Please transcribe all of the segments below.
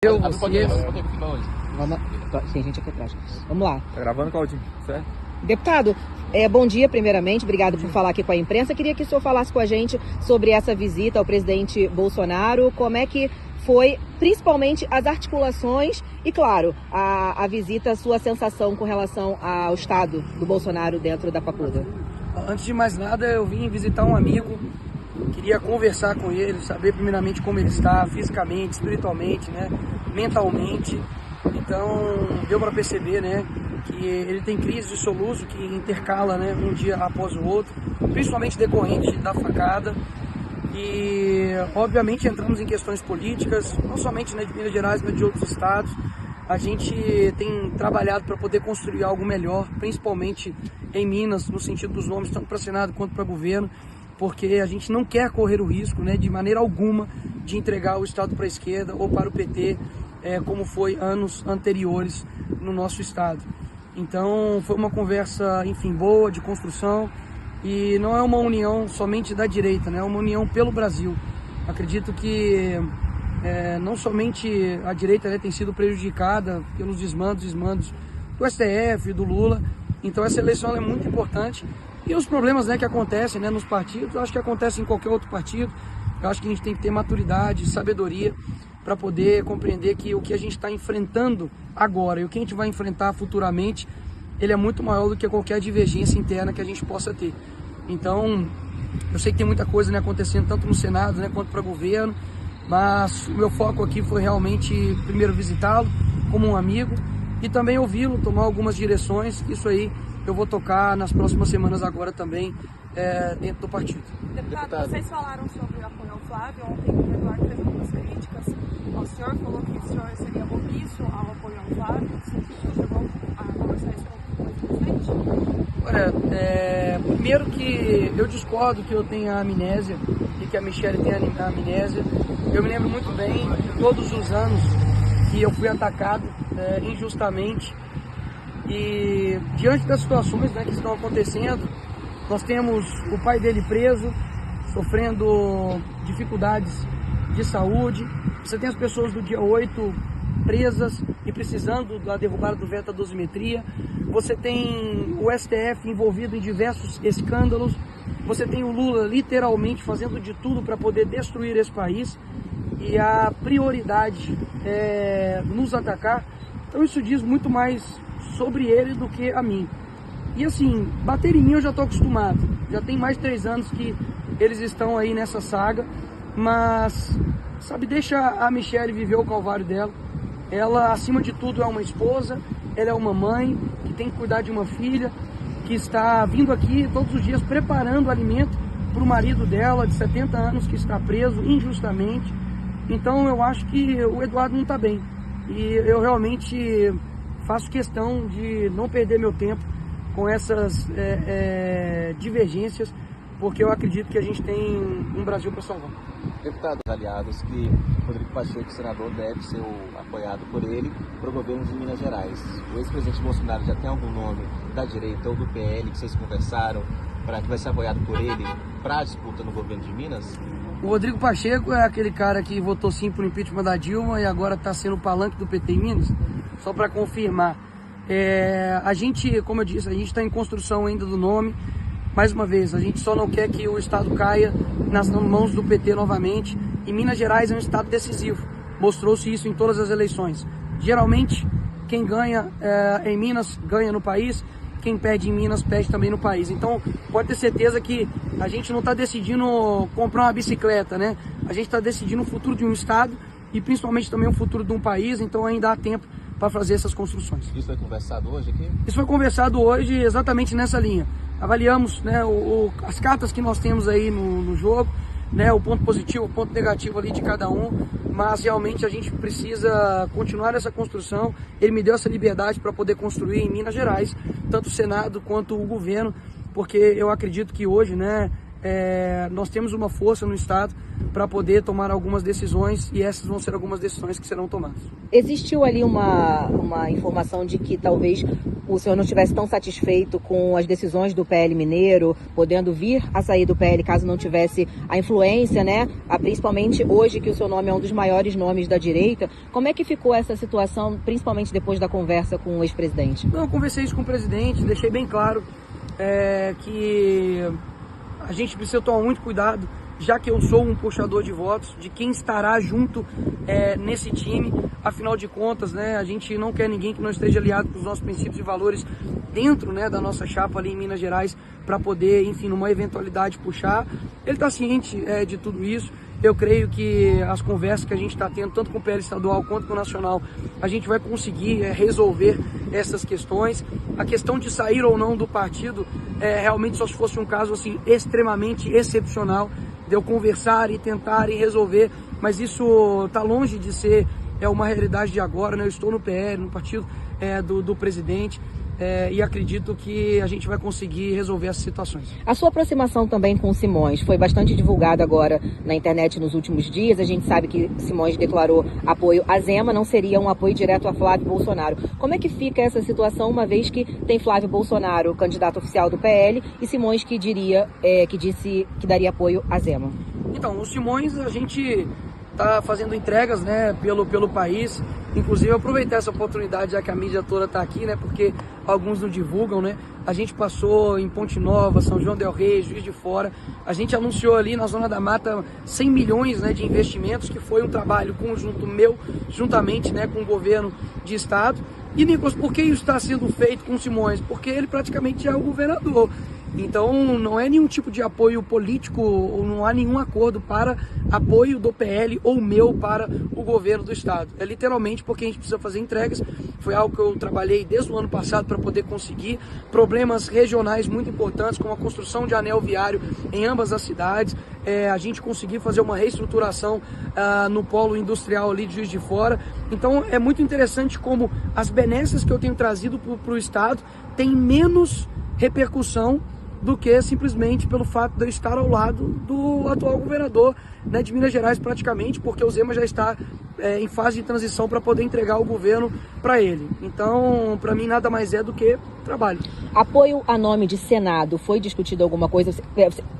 Vocês... Vamos... Tem gente aqui atrás. Vamos lá. Tá gravando, Claudinho? Certo? Deputado, bom dia primeiramente, obrigado por falar aqui com a imprensa. Queria que o senhor falasse com a gente sobre essa visita ao presidente Bolsonaro, como é que foi, principalmente as articulações e, claro, a visita, a sua sensação com relação ao estado do Bolsonaro dentro da Papuda. Antes de mais nada, eu vim visitar um amigo, queria conversar com ele, saber primeiramente como ele está, fisicamente, espiritualmente, né, mentalmente. Então, deu para perceber, né, que ele tem crise de soluço que intercala, né, um dia após o outro, principalmente decorrente da facada. E, obviamente, entramos em questões políticas, não somente, né, de Minas Gerais, mas de outros estados. A gente tem trabalhado para poder construir algo melhor, principalmente em Minas, no sentido dos nomes, tanto para Senado quanto para governo, porque a gente não quer correr o risco, né, de maneira alguma, de entregar o estado para a esquerda ou para o PT, como foi anos anteriores no nosso estado. Então, foi uma conversa, enfim, boa, de construção, e não é uma união somente da direita, né, é uma união pelo Brasil. Acredito que não somente a direita, né, tem sido prejudicada pelos desmandos do STF, do Lula. Então essa eleição é muito importante. E os problemas, né, que acontecem, né, nos partidos, eu acho que acontecem em qualquer outro partido. Eu acho que a gente tem que ter maturidade, sabedoria para poder compreender que o que a gente está enfrentando agora e o que a gente vai enfrentar futuramente, ele é muito maior do que qualquer divergência interna que a gente possa ter. Então, eu sei que tem muita coisa, né, acontecendo tanto no Senado, né, quanto para governo, mas o meu foco aqui foi realmente, primeiro, visitá-lo como um amigo e também ouvi-lo, tomar algumas direções. Isso aí eu vou tocar nas próximas semanas agora também dentro do partido. Deputado, vocês falaram sobre o apoio ao Flávio. Ontem o Eduardo fez algumas críticas ao senhor, falou que o senhor seria propício ao apoio ao Flávio. Você chegou a conversar isso com o presidente? Olha, primeiro que eu discordo que eu tenha amnésia e que a Michelle tenha amnésia. Eu me lembro muito bem, todos os anos, que eu fui atacado injustamente. E diante das situações, né, que estão acontecendo, nós temos o pai dele preso, sofrendo dificuldades de saúde. Você tem as pessoas do dia 8 presas e precisando da derrubada do veto à dosimetria. Você tem o STF envolvido em diversos escândalos. Você tem o Lula literalmente fazendo de tudo para poder destruir esse país. E a prioridade é nos atacar. Então isso diz muito mais sobre ele do que a mim. E assim, bater em mim eu já estou acostumado. Já tem mais de 3 anos que eles estão aí nessa saga. Mas, sabe, deixa a Michelle viver o calvário dela. Ela, acima de tudo, é uma esposa. Ela é uma mãe que tem que cuidar de uma filha, que está vindo aqui todos os dias preparando alimento para o marido dela, de 70 anos, que está preso injustamente. Então eu acho que o Eduardo não está bem. E eu realmente faço questão de não perder meu tempo com essas divergências, porque eu acredito que a gente tem um Brasil para salvar. Deputados aliados que Rodrigo Pacheco, senador, deve ser apoiado por ele para o governo de Minas Gerais. O ex-presidente Bolsonaro já tem algum nome da direita ou do PL que vocês conversaram para que vai ser apoiado por ele para a disputa no governo de Minas? O Rodrigo Pacheco é aquele cara que votou sim por impeachment da Dilma e agora está sendo o palanque do PT em Minas. Só para confirmar, a gente, como eu disse, a gente está em construção ainda do nome. Mais uma vez, a gente só não quer que o estado caia nas mãos do PT novamente. E Minas Gerais é um estado decisivo. Mostrou-se isso em todas as eleições. Geralmente, quem ganha em Minas ganha no país. Quem perde em Minas perde também no país. Então, pode ter certeza que a gente não está decidindo comprar uma bicicleta, né? A gente está decidindo o futuro de um estado e principalmente também o futuro de um país. Então, ainda há tempo para fazer essas construções. Isso foi conversado hoje aqui? Isso foi conversado hoje exatamente nessa linha. Avaliamos, né, as cartas que nós temos aí no jogo, né, o ponto positivo, o ponto negativo ali de cada um, mas realmente a gente precisa continuar essa construção. Ele me deu essa liberdade para poder construir em Minas Gerais, tanto o Senado quanto o governo, porque eu acredito que hoje, né, nós temos uma força no Estado para poder tomar algumas decisões, e essas vão ser algumas decisões que serão tomadas. Existiu ali uma informação de que talvez o senhor não estivesse tão satisfeito com as decisões do PL Mineiro, podendo vir a sair do PL caso não tivesse a influência, né? Principalmente hoje que o seu nome é um dos maiores nomes da direita. Como é que ficou essa situação, principalmente depois da conversa com o ex-presidente? Não, eu conversei isso com o presidente, deixei bem claro que a gente precisa tomar muito cuidado, já que eu sou um puxador de votos, de quem estará junto nesse time. Afinal de contas, né, a gente não quer ninguém que não esteja aliado com os nossos princípios e valores dentro, né, da nossa chapa ali em Minas Gerais, para poder, enfim, numa eventualidade puxar. Ele está ciente de tudo isso. Eu creio que as conversas que a gente está tendo, tanto com o PL estadual quanto com o nacional, a gente vai conseguir resolver essas questões. A questão de sair ou não do partido, realmente só se fosse um caso assim, extremamente excepcional, de eu conversar e tentar resolver, mas isso está longe de ser uma realidade de agora, né? Eu estou no PL, no partido do presidente, e acredito que a gente vai conseguir resolver essas situações. A sua aproximação também com o Simões foi bastante divulgada agora na internet nos últimos dias. A gente sabe que Simões declarou apoio a Zema, não seria um apoio direto a Flávio Bolsonaro. Como é que fica essa situação, uma vez que tem Flávio Bolsonaro, candidato oficial do PL, e Simões que disse que daria apoio a Zema? Então, o Simões, a gente está fazendo entregas, né, pelo país. Inclusive, eu aproveitar essa oportunidade, já que a mídia toda está aqui, né, porque alguns não divulgam, né. A gente passou em Ponte Nova, São João del Rei, Juiz de Fora. A gente anunciou ali na Zona da Mata 100 milhões, né, de investimentos, que foi um trabalho conjunto meu, juntamente, né, com o governo de estado. E, Nicolas, por que isso está sendo feito com o Simões? Porque ele praticamente é o governador. Então não é nenhum tipo de apoio político, ou não há nenhum acordo para apoio do PL ou meu para o governo do estado. É literalmente porque a gente precisa fazer entregas. Foi algo que eu trabalhei desde o ano passado para poder conseguir. Problemas regionais muito importantes, como a construção de anel viário em ambas as cidades. A gente conseguir fazer uma reestruturação no polo industrial ali de Juiz de Fora. Então é muito interessante como as benesses que eu tenho trazido para o estado têm menos repercussão do que simplesmente pelo fato de eu estar ao lado do atual governador, né, de Minas Gerais praticamente, porque o Zema já está em fase de transição para poder entregar o governo para ele. Então, para mim, nada mais é do que trabalho. Apoio a nome de Senado, foi discutido alguma coisa?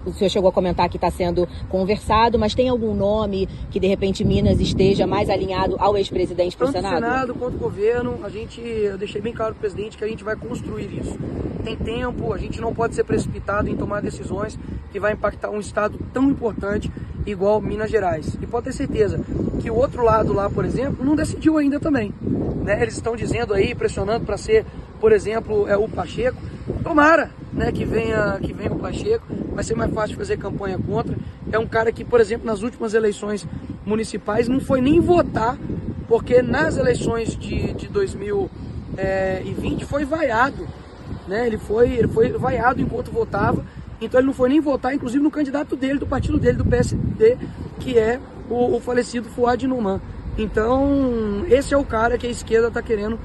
O senhor chegou a comentar que está sendo conversado, mas tem algum nome que, de repente, Minas esteja mais alinhado ao ex-presidente para o Senado? Tanto o Senado quanto o governo, eu deixei bem claro para o presidente que a gente vai construir isso. Tem tempo, a gente não pode ser precipitado em tomar decisões que vai impactar um estado tão importante igual Minas Gerais. E pode ter certeza que o outro lado lá, por exemplo, não decidiu ainda também, né? Eles estão dizendo aí, pressionando para ser, por exemplo, o Pacheco. Tomara, né, que venha o Pacheco, vai ser mais fácil fazer campanha contra. É um cara que, por exemplo, nas últimas eleições municipais não foi nem votar, porque nas eleições de 2020 foi vaiado, né? Ele foi vaiado enquanto votava, então ele não foi nem votar, inclusive no candidato dele, do partido dele, do PSD, que é o falecido Fouad Numan. Então, esse é o cara que a esquerda está querendo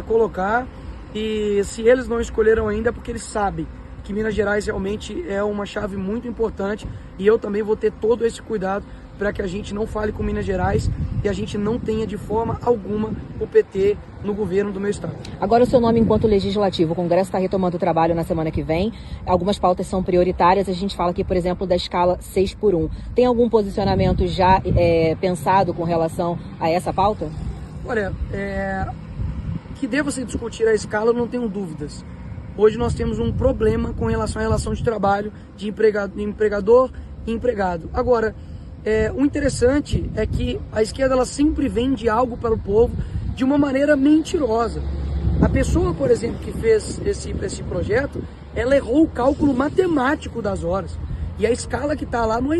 colocar, e se eles não escolheram ainda é porque eles sabem que Minas Gerais realmente é uma chave muito importante, e eu também vou ter todo esse cuidado para que a gente não fale com Minas Gerais e a gente não tenha de forma alguma o PT no governo do meu estado. Agora o seu nome enquanto legislativo, o Congresso está retomando o trabalho na semana que vem, algumas pautas são prioritárias, a gente fala aqui, por exemplo, da escala 6x1. Tem algum posicionamento já pensado com relação a essa pauta? Olha, que deva se discutir a escala, não tenho dúvidas. Hoje nós temos um problema com relação à relação de trabalho de empregador e empregado. Agora, o interessante é que a esquerda ela sempre vende algo para o povo de uma maneira mentirosa. A pessoa, por exemplo, que fez esse projeto, ela errou o cálculo matemático das horas. E a escala que está lá não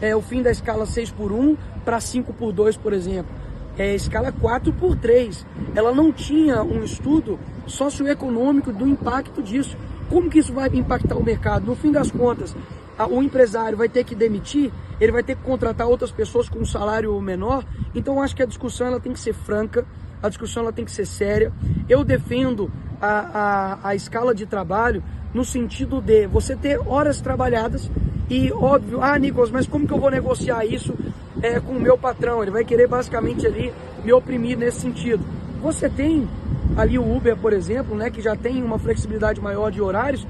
é o fim da escala 6x1 para 5x2, por exemplo. É a escala 4x3. Ela não tinha um estudo socioeconômico do impacto disso. Como que isso vai impactar o mercado? No fim das contas, o empresário vai ter que demitir, ele vai ter que contratar outras pessoas com um salário menor. Então eu acho que a discussão ela tem que ser franca, a discussão ela tem que ser séria. Eu defendo a escala de trabalho no sentido de você ter horas trabalhadas E óbvio, Nicolas, mas como que eu vou negociar isso com o meu patrão? Ele vai querer basicamente ali me oprimir nesse sentido. Você tem ali o Uber, por exemplo, né, que já tem uma flexibilidade maior de horários,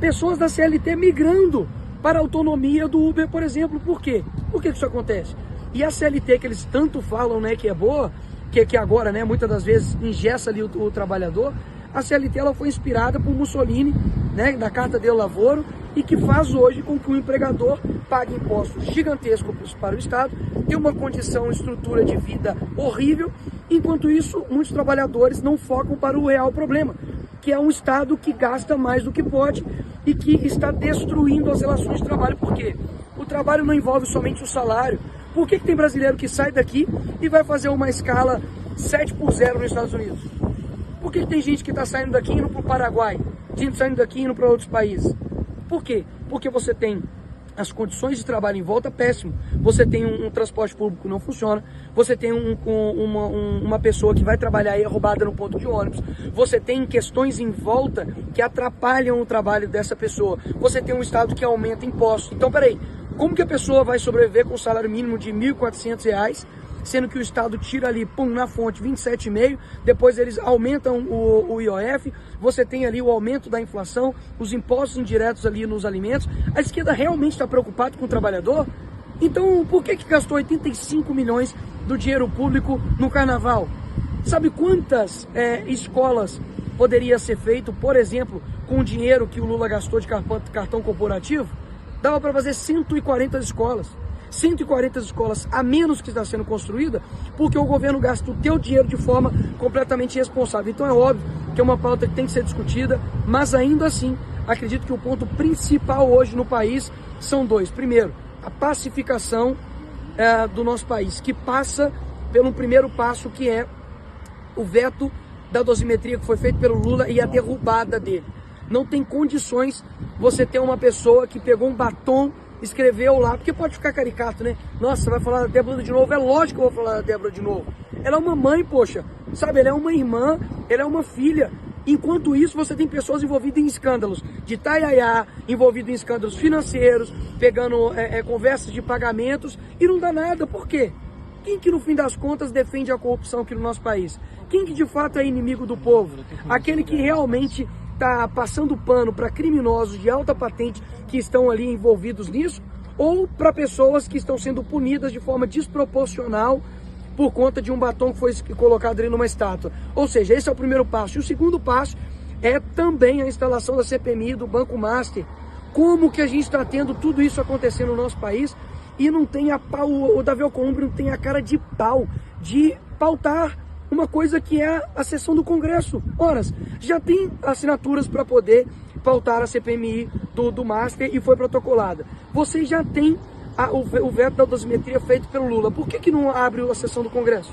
pessoas da CLT migrando para a autonomia do Uber, por exemplo. Por quê? Por que isso acontece? E a CLT que eles tanto falam, né, que é boa, que agora, né, muitas das vezes engessa ali o trabalhador, a CLT ela foi inspirada por Mussolini, né, na Carta del Lavoro, e que faz hoje com que o empregador pague impostos gigantescos para o Estado, tenha uma condição, estrutura de vida horrível, enquanto isso muitos trabalhadores não focam para o real problema, que é um Estado que gasta mais do que pode e que está destruindo as relações de trabalho. Por quê? O trabalho não envolve somente o salário. Por que tem brasileiro que sai daqui e vai fazer uma escala 7x0 nos Estados Unidos? Por que tem gente que está saindo daqui e indo para o Paraguai? Gente saindo daqui e indo para outros países? Por quê? Porque você tem as condições de trabalho em volta péssimo. Você tem um transporte público que não funciona, você tem uma pessoa que vai trabalhar e é roubada no ponto de ônibus, você tem questões em volta que atrapalham o trabalho dessa pessoa, você tem um Estado que aumenta impostos. Então, peraí, como que a pessoa vai sobreviver com um salário mínimo de R$ 1.400, sendo que o Estado tira ali, na fonte, 27,5, depois eles aumentam o IOF, você tem ali o aumento da inflação, os impostos indiretos ali nos alimentos. A esquerda realmente está preocupada com o trabalhador? Então, por que gastou 85 milhões do dinheiro público no carnaval? Sabe quantas escolas poderia ser feito, por exemplo, com o dinheiro que o Lula gastou de cartão corporativo? Dava para fazer 140 escolas. 140 escolas a menos que está sendo construída, porque o governo gasta o teu dinheiro de forma completamente irresponsável. Então é óbvio que é uma pauta que tem que ser discutida, mas ainda assim, acredito que o ponto principal hoje no país são dois. Primeiro, a pacificação do nosso país, que passa pelo primeiro passo, que é o veto da dosimetria que foi feito pelo Lula e a derrubada dele. Não tem condições você ter uma pessoa que pegou um batom, escreveu lá, porque pode ficar caricato, né? Nossa, você vai falar da Débora de novo? É lógico que eu vou falar da Débora de novo. Ela é uma mãe, poxa, sabe? Ela é uma irmã, ela é uma filha. Enquanto isso, você tem pessoas envolvidas em escândalos de taiaiá, envolvidas em escândalos financeiros, pegando conversas de pagamentos, e não dá nada. Por quê? Quem que no fim das contas defende a corrupção aqui no nosso país? Quem que de fato é inimigo do povo? Aquele que realmente está passando pano para criminosos de alta patente que estão ali envolvidos nisso, ou para pessoas que estão sendo punidas de forma desproporcional por conta de um batom que foi colocado ali numa estátua. Ou seja, esse é o primeiro passo. E o segundo passo é também a instalação da CPMI, do Banco Master. Como que a gente está tendo tudo isso acontecendo no nosso país e não tem o Davi Alcolumbre não tem a cara de pau de pautar uma coisa que é a sessão do Congresso. Ora, já tem assinaturas para poder pautar a CPMI do Master e foi protocolada. Você já tem o veto da dosimetria feito pelo Lula. Por que não abre a sessão do Congresso?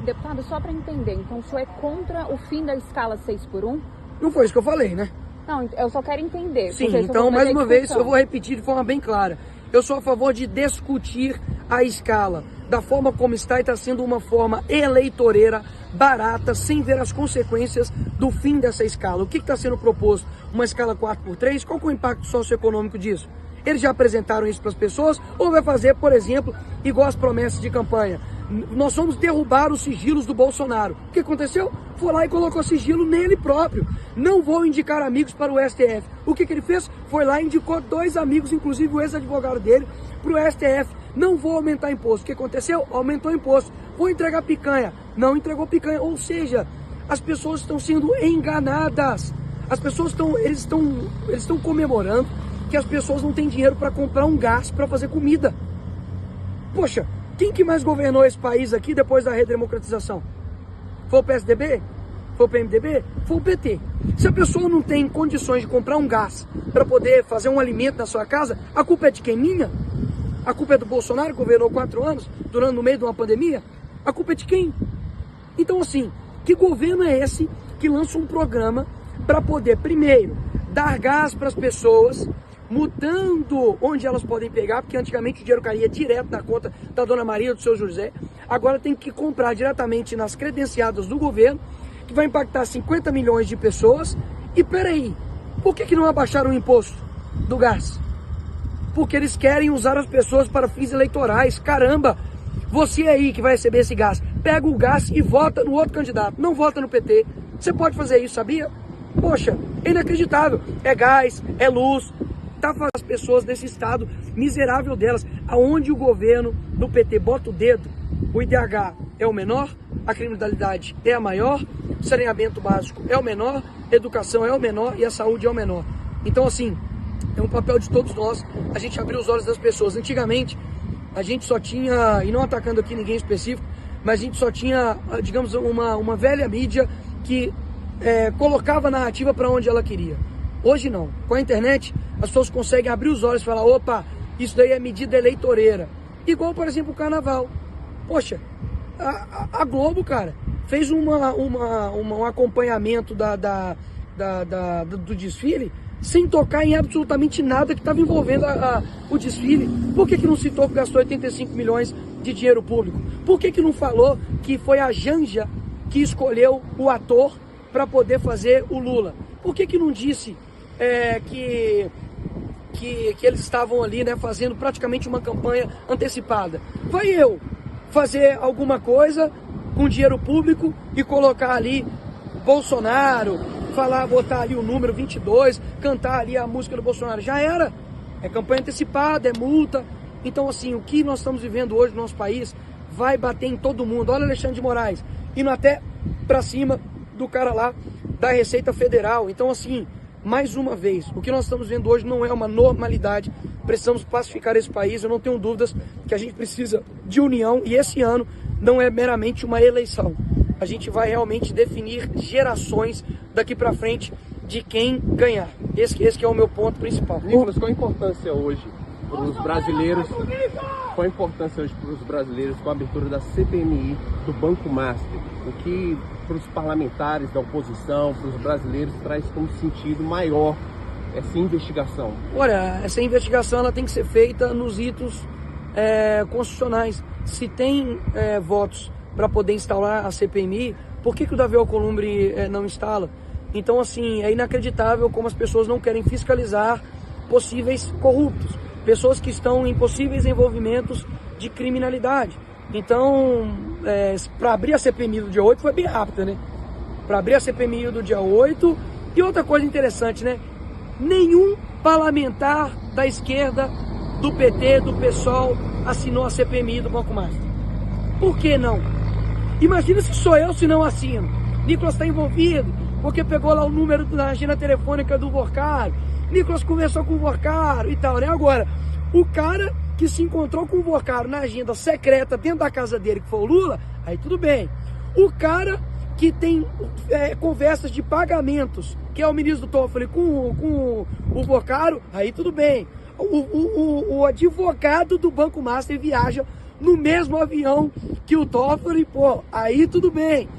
Deputado, só para entender, então o senhor é contra o fim da escala 6x1? Não foi isso que eu falei, né? Não, eu só quero entender. Sim, então mais uma vez eu vou repetir de forma bem clara. Eu sou a favor de discutir a escala da forma como está e está sendo uma forma eleitoreira, barata, sem ver as consequências do fim dessa escala. O que está sendo proposto? Uma escala 4x3? Qual que é o impacto socioeconômico disso? Eles já apresentaram isso para as pessoas ou vai fazer, por exemplo, igual as promessas de campanha? Nós vamos derrubar os sigilos do Bolsonaro. O que aconteceu? Foi lá e colocou sigilo nele próprio. Não vou indicar amigos para o STF. O que ele fez? Foi lá e indicou 2 amigos, inclusive o ex-advogado dele, para o STF. Não vou aumentar imposto. O que aconteceu? Aumentou imposto. Vou entregar picanha. Não entregou picanha. Ou seja, as pessoas estão sendo enganadas. As pessoas estão comemorando que as pessoas não têm dinheiro para comprar um gás para fazer comida. Poxa, quem que mais governou esse país aqui depois da redemocratização? Foi o PSDB? Foi o PMDB? Foi o PT. Se a pessoa não tem condições de comprar um gás para poder fazer um alimento na sua casa, a culpa é de quem? Minha? A culpa é do Bolsonaro, que governou 4 anos, no meio de uma pandemia? A culpa é de quem? Então, assim, que governo é esse que lança um programa para poder, primeiro, dar gás para as pessoas, mudando onde elas podem pegar, porque antigamente o dinheiro caía direto na conta da Dona Maria, do seu José, agora tem que comprar diretamente nas credenciadas do governo, que vai impactar 50 milhões de pessoas. E peraí, por que não abaixaram o imposto do gás? porque eles querem usar as pessoas para fins eleitorais. Caramba, você aí que vai receber esse gás, pega o gás e vota no outro candidato, não vota no PT. Você pode fazer isso, sabia? Poxa, é inacreditável. É gás, é luz, tá fazendo as pessoas desse estado miserável delas, aonde o governo do PT bota o dedo, o IDH é o menor, a criminalidade é a maior, o saneamento básico é o menor, a educação é o menor e a saúde é o menor. Então, assim, é um papel de todos nós a gente abrir os olhos das pessoas. Antigamente, a gente só tinha, e não atacando aqui ninguém específico, mas a gente só tinha, digamos, uma velha mídia que colocava a narrativa para onde ela queria. Hoje não. Com a internet, as pessoas conseguem abrir os olhos e falar, opa, isso daí é medida eleitoreira. Igual, por exemplo, o carnaval. Poxa, a Globo, cara, fez um acompanhamento do desfile sem tocar em absolutamente nada que estava envolvendo o desfile. Por que não citou que gastou 85 milhões de dinheiro público? Por que não falou que foi a Janja que escolheu o ator para poder fazer o Lula? Por que não disse que eles estavam ali, né, fazendo praticamente uma campanha antecipada? Vai eu fazer alguma coisa com dinheiro público e colocar ali Bolsonaro, botar ali o número 22, cantar ali a música do Bolsonaro. Já era. É campanha antecipada, é multa. Então, assim, o que nós estamos vivendo hoje no nosso país vai bater em todo mundo. Olha Alexandre de Moraes, indo até pra cima do cara lá da Receita Federal. Então, assim, mais uma vez, o que nós estamos vendo hoje não é uma normalidade. Precisamos pacificar esse país. Eu não tenho dúvidas que a gente precisa de união, e esse ano não é meramente uma eleição. A gente vai realmente definir gerações daqui para frente de quem ganhar. Esse que é o meu ponto principal. Nicolas, qual a importância hoje para os brasileiros? Qual a importância hoje para os brasileiros com a abertura da CPMI do Banco Master? O que para os parlamentares da oposição, para os brasileiros, traz como sentido maior essa investigação? Olha, essa investigação ela tem que ser feita nos ritos constitucionais. Se tem votos para poder instalar a CPMI, por que o Davi Alcolumbre não instala? Então, assim, é inacreditável como as pessoas não querem fiscalizar possíveis corruptos, pessoas que estão em possíveis envolvimentos de criminalidade. Então, para abrir a CPMI do dia 8 foi bem rápido, né? Para abrir a CPMI do dia 8, e outra coisa interessante, né? Nenhum parlamentar da esquerda, do PT, do PSOL, assinou a CPMI do Banco Master. Por que não? Imagina se sou eu se não assino. Nicolas está envolvido, porque pegou lá o número da agenda telefônica do Vorcaro. Nicolas conversou com o Vorcaro e tal, né? Agora, o cara que se encontrou com o Vorcaro na agenda secreta dentro da casa dele, que foi o Lula, aí tudo bem. O cara que tem conversas de pagamentos, que é o ministro do Toffoli com o Vorcaro, aí tudo bem. O advogado do Banco Master viaja no mesmo avião que o Toffoli, pô, aí tudo bem.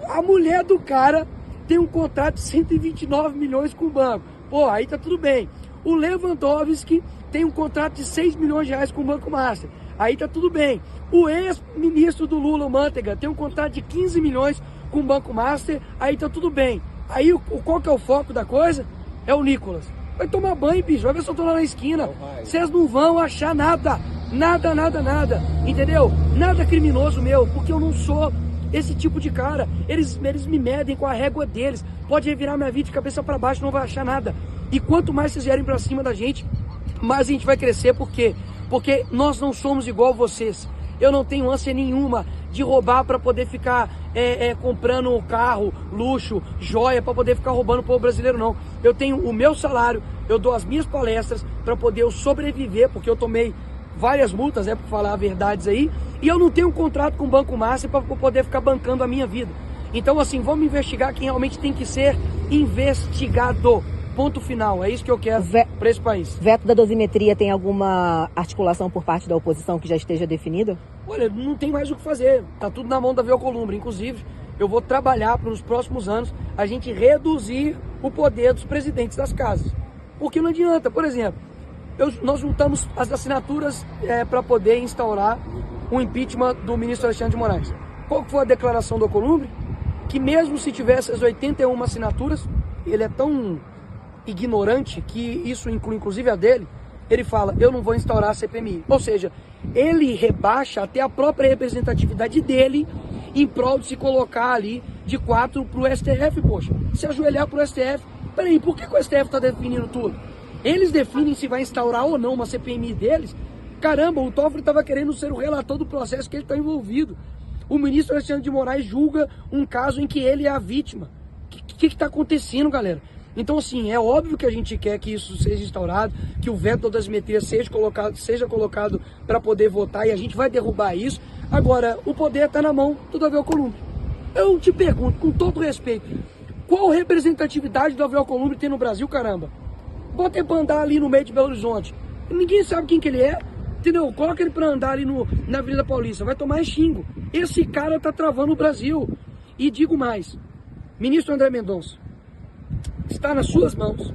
A mulher do cara tem um contrato de 129 milhões com o banco, pô, aí tá tudo bem. O Lewandowski tem um contrato de 6 milhões de reais com o Banco Master, aí tá tudo bem. O ex-ministro do Lula, o Manteiga, tem um contrato de 15 milhões com o Banco Master, aí tá tudo bem. Aí qual que é o foco da coisa? É o Nicolas. Vai tomar banho, bicho, vai ver se eu tô lá na esquina. Vocês não vão achar nada. Nada, entendeu? Nada criminoso meu, porque eu não sou esse tipo de cara. Eles me medem com a régua deles. Pode revirar minha vida de cabeça para baixo, não vai achar nada. E quanto mais vocês vierem para cima da gente, mais a gente vai crescer. Por quê? Porque nós não somos igual vocês. Eu não tenho ânsia nenhuma de roubar para poder ficar comprando um carro, luxo, joia, para poder ficar roubando o povo brasileiro, não. Eu tenho o meu salário, eu dou as minhas palestras para poder eu sobreviver, porque eu tomei várias multas, por falar verdades aí, e eu não tenho um contrato com o Banco Master para poder ficar bancando a minha vida. Então, assim, vamos investigar quem realmente tem que ser investigado. Ponto final. É isso que eu quero para esse país. Veto da dosimetria tem alguma articulação por parte da oposição que já esteja definida? Olha, não tem mais o que fazer. Tá tudo na mão da Davi Alcolumbre. Inclusive, eu vou trabalhar para nos próximos anos a gente reduzir o poder dos presidentes das casas. Porque não adianta. Por exemplo, nós juntamos as assinaturas para poder instaurar o impeachment do ministro Alexandre de Moraes. Qual foi a declaração do Alcolumbre? Que mesmo se tivesse as 81 assinaturas, ele é tão ignorante que isso inclui inclusive a dele, ele fala, eu não vou instaurar a CPMI. Ou seja, ele rebaixa até a própria representatividade dele em prol de se colocar ali de 4 para o STF, poxa. Se ajoelhar para o STF. Peraí, por que o STF está definindo tudo? Eles definem se vai instaurar ou não uma CPMI deles. Caramba, o Toffoli estava querendo ser o relator do processo que ele está envolvido. O ministro Alexandre de Moraes julga um caso em que ele é a vítima. O que está acontecendo, galera? Então, assim, é óbvio que a gente quer que isso seja instaurado, que o veto das metias seja colocado para poder votar, e a gente vai derrubar isso. Agora, o poder está na mão do Davi Alcolumbre. Eu te pergunto, com todo respeito, qual representatividade do Davi Alcolumbre tem no Brasil, caramba? Bota ele para andar ali no meio de Belo Horizonte. Ninguém sabe quem que ele é, entendeu? Coloca ele para andar ali na Avenida Paulista, vai tomar xingo. Esse cara tá travando o Brasil. E digo mais, ministro André Mendonça, está nas suas mãos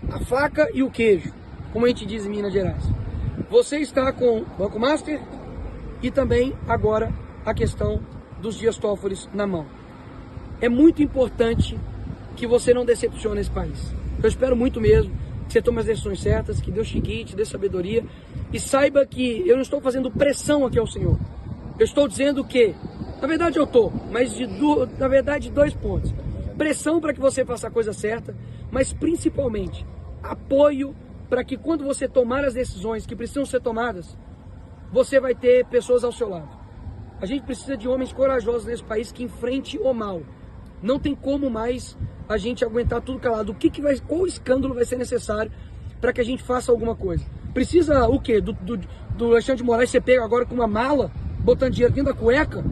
a faca e o queijo, como a gente diz em Minas Gerais. Você está com o Banco Master e também agora a questão dos Dias Toffoli na mão. É muito importante que você não decepcione esse país. Eu espero muito mesmo que você tome as decisões certas, que Deus te guie, te dê sabedoria e saiba que eu não estou fazendo pressão aqui ao Senhor. Eu estou dizendo que, na verdade eu estou, mas na verdade 2 pontos. Pressão para que você faça a coisa certa, mas principalmente apoio para que quando você tomar as decisões que precisam ser tomadas, você vai ter pessoas ao seu lado. A gente precisa de homens corajosos nesse país que enfrente o mal. Não tem como mais a gente aguentar tudo calado. Qual escândalo vai ser necessário para que a gente faça alguma coisa? Precisa o quê? Do Alexandre de Moraes ser pego agora com uma mala, botando dinheiro dentro da cueca?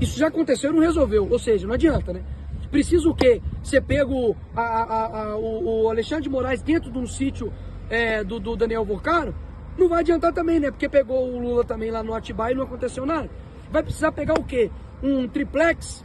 Isso já aconteceu e não resolveu. Ou seja, não adianta, né? Precisa o quê? Ser pego o Alexandre de Moraes dentro de um sítio do Daniel Vorcaro? Não vai adiantar também, né? Porque pegou o Lula também lá no Atibaia e não aconteceu nada. Vai precisar pegar o quê? Um triplex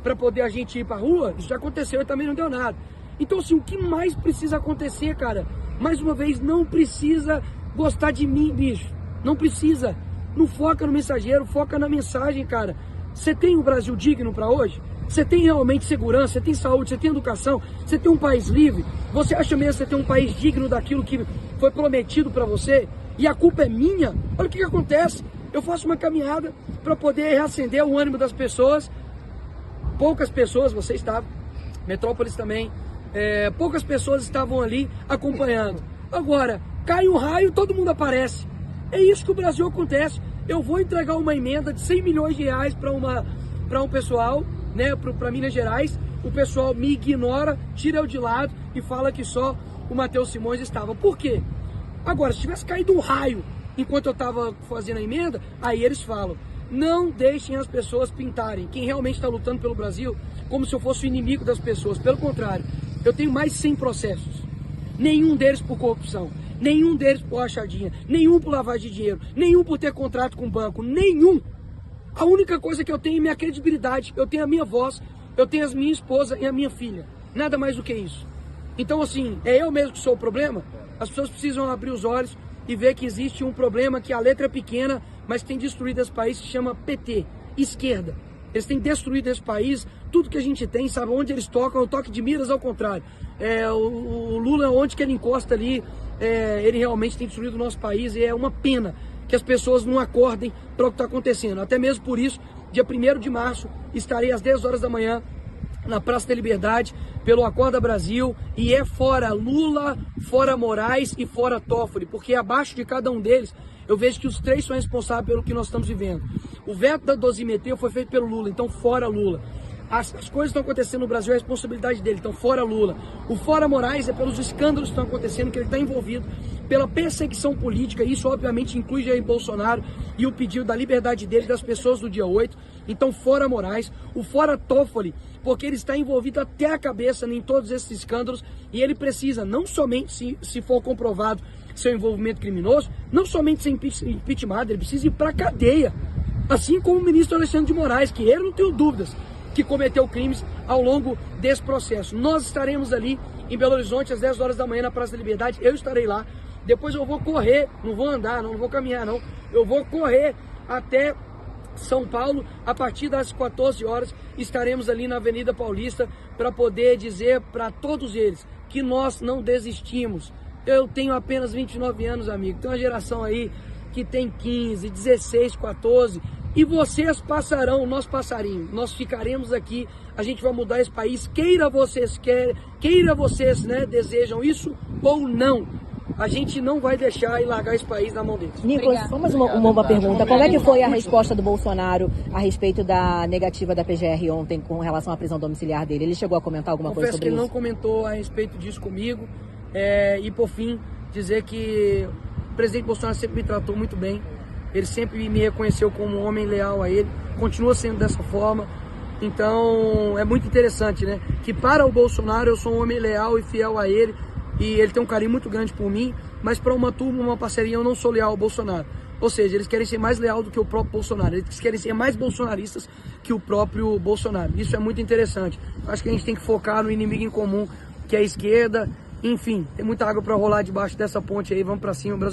para poder a gente ir para rua? Isso já aconteceu e também não deu nada. Então, assim, o que mais precisa acontecer, cara? Mais uma vez, não precisa gostar de mim, bicho. Não precisa. Não foca no mensageiro, foca na mensagem, cara. Você tem um Brasil digno para hoje? Você tem realmente segurança, você tem saúde, você tem educação, você tem um país livre? Você acha mesmo que você tem um país digno daquilo que foi prometido para você? E a culpa é minha? Olha o que acontece. Eu faço uma caminhada para poder reacender o ânimo das pessoas. Poucas pessoas, você estava, Metrópolis também, poucas pessoas estavam ali acompanhando. Agora, cai um raio, todo mundo aparece. É isso que o Brasil acontece. Eu vou entregar uma emenda de 100 milhões de reais para um pessoal, né, para Minas Gerais. O pessoal me ignora, tira eu de lado e fala que só o Matheus Simões estava. Por quê? Agora, se tivesse caído um raio enquanto eu estava fazendo a emenda, aí eles falam, não deixem as pessoas pintarem quem realmente está lutando pelo Brasil como se eu fosse o inimigo das pessoas. Pelo contrário, eu tenho mais de 100 processos, nenhum deles por corrupção, nenhum deles por rachadinha, nenhum por lavagem de dinheiro, nenhum por ter contrato com o banco, nenhum. A única coisa que eu tenho é minha credibilidade, eu tenho a minha voz, eu tenho a minha esposa e a minha filha, nada mais do que isso. Então, assim, é eu mesmo que sou o problema? As pessoas precisam abrir os olhos e ver que existe um problema que a letra é pequena, mas tem destruído esse país, se chama PT, esquerda. Eles têm destruído esse país, tudo que a gente tem, sabe onde eles tocam, o toque de miras ao contrário. O Lula, onde que ele encosta ali, ele realmente tem destruído o nosso país e é uma pena que as pessoas não acordem para o que está acontecendo. Até mesmo por isso, dia 1º de março, estarei às 10 horas da manhã na Praça da Liberdade, pelo Acorda Brasil, e é fora Lula, fora Moraes e fora Toffoli, porque abaixo de cada um deles, eu vejo que os 3 são responsáveis pelo que nós estamos vivendo. O veto da dosimetria foi feito pelo Lula, então fora Lula. As coisas que estão acontecendo no Brasil é a responsabilidade dele, então fora Lula. O fora Moraes é pelos escândalos que estão acontecendo, que ele está envolvido, pela perseguição política, isso obviamente inclui Jair Bolsonaro e o pedido da liberdade dele das pessoas do dia 8, então fora Moraes. O fora Toffoli, porque ele está envolvido até a cabeça em todos esses escândalos e ele precisa, não somente se for comprovado seu envolvimento criminoso, não somente ser impeachmentado, ele precisa ir para a cadeia, assim como o ministro Alexandre de Moraes, que ele não tenho dúvidas que cometeu crimes ao longo desse processo. Nós estaremos ali em Belo Horizonte às 10 horas da manhã na Praça da Liberdade, eu estarei lá, depois eu vou correr, não vou andar, não vou caminhar não, eu vou correr até São Paulo, a partir das 14 horas estaremos ali na Avenida Paulista para poder dizer para todos eles que nós não desistimos. Eu tenho apenas 29 anos, amigo. Tem uma geração aí que tem 15, 16, 14. E vocês passarão, nós passaremos. Nós ficaremos aqui. A gente vai mudar esse país. Queira vocês, né, desejam isso ou não. A gente não vai deixar e largar esse país na mão deles. Nicolas, vamos uma pergunta. Como é que foi a resposta do Bolsonaro a respeito da negativa da PGR ontem com relação à prisão domiciliar dele? Ele chegou a comentar alguma coisa sobre isso? Confesso que ele não comentou a respeito disso comigo. E por fim, dizer que o presidente Bolsonaro sempre me tratou muito bem. Ele sempre me reconheceu como um homem leal a ele. Continua sendo dessa forma. Então é muito interessante, né? Que para o Bolsonaro eu sou um homem leal e fiel a ele. E ele tem um carinho muito grande por mim, mas para uma turma, uma parceria, eu não sou leal ao Bolsonaro. Ou seja, eles querem ser mais leal do que o próprio Bolsonaro. Eles querem ser mais bolsonaristas que o próprio Bolsonaro. Isso é muito interessante. Acho que a gente tem que focar no inimigo em comum, que é a esquerda. Enfim, tem muita água para rolar debaixo dessa ponte aí. Vamos para cima, Brasil.